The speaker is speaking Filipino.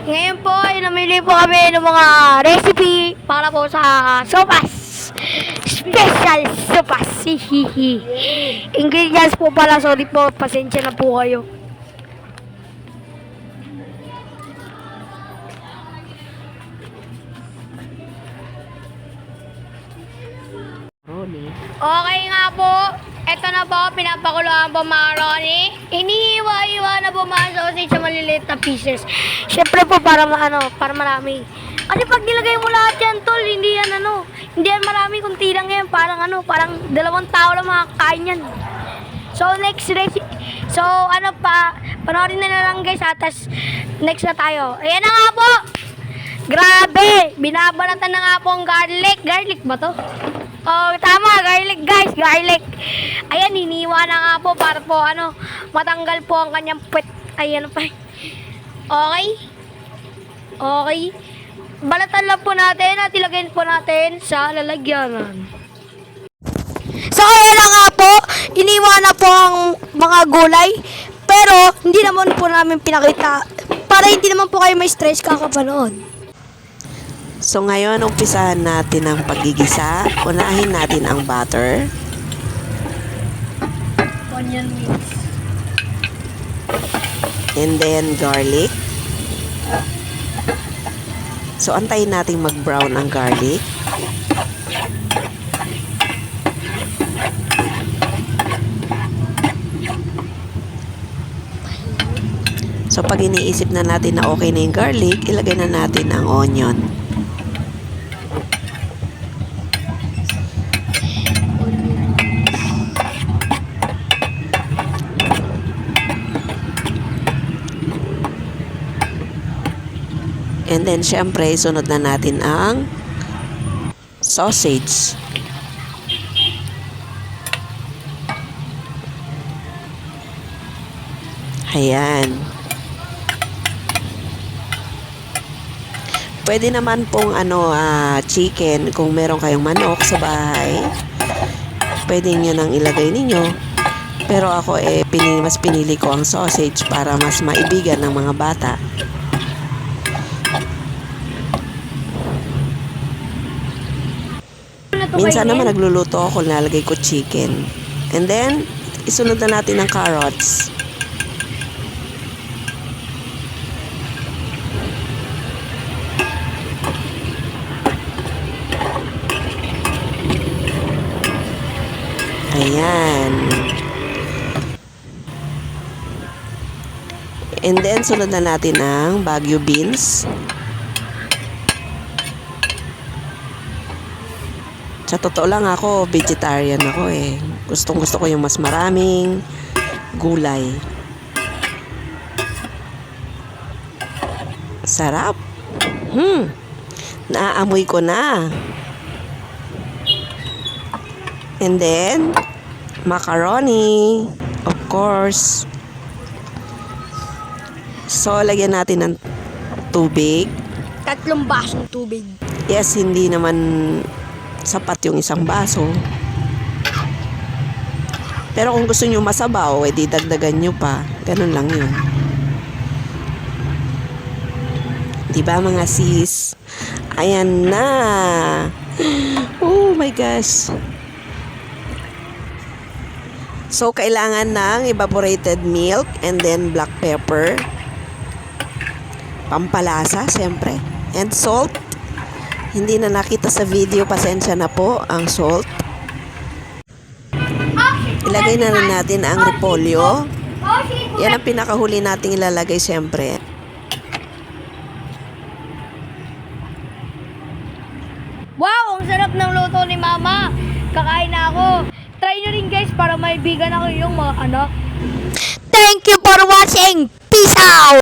Ngayon po ay namili po kami ng mga recipe para po sa sopas. Special sopas. Hihihi. Ingredients po pala, sorry po, pasensya na po kayo. Okay nga po. Ito na po, pinapakuluan po macaroni. Iniiwa-iwa na po mga sausage sa maliliit na pieces. Siyempre po para para marami. Kasi pag nilagay mo lahat yan, tol, hindi yan marami, kunti lang yan. Parang dalawang tao lang makakain yan. So next recipe, panoorin na lang guys, tas next na tayo. Ayan na nga po. Grabe, binabalatan na nga po ang garlic. Garlic ba to? Oh, tama, garlic guys, garlic. Ayan, hiniwa na nga po para po matanggal po ang kanyang puwet. Ayan pa. Okay? Okay. Balatan lang po natin at ilagay po natin sa lalagyanan. So, ayan na nga po, iniwa na po ang mga gulay. Pero, hindi naman po namin pinakita para hindi naman po kayo may stress kakapanood. So ngayon, umpisahan natin ang paggigisa. Unahin natin ang butter. Onion mix. And then garlic. So antayin natin mag-brown ang garlic. So pag iniisip na natin na okay na yung garlic, ilagay na natin ang onion. And then, syempre, sunod na natin ang sausage. Ayan. Pwede naman pong chicken kung meron kayong manok sa bahay. Pwede nyo nang ilagay ninyo. Pero ako mas pinili ko ang sausage para mas maibigan ng mga bata. Minsan naman nagluluto ako, nalagay ko chicken. And then, isunod na natin ang carrots. Ayan. And then, sunod na natin ang Baguio beans. Sa totoo lang ako, vegetarian ako eh. Gusto ko yung mas maraming gulay. Sarap. Naaamoy ko na. And then, macaroni. Of course. So, lagyan natin ng tubig. 3 basong tubig. Yes, hindi naman sapat yung isang baso. Pero kung gusto nyo masabaw, edi dagdagan nyo pa. Ganun lang yun. Diba mga sis? Ayan na. Oh my gosh. So, kailangan ng evaporated milk and then black pepper. Pampalasa, siyempre. And salt. Hindi na nakita sa video, pasensya na po ang salt. Ilagay na rin natin ang repolyo. Yan ang pinakahuli nating ilalagay siyempre. Wow, ang sarap ng luto ni Mama. Kakain na ako. Try nyo rin guys para maibigan ako yung mga anak. Thank you for watching. Peace out!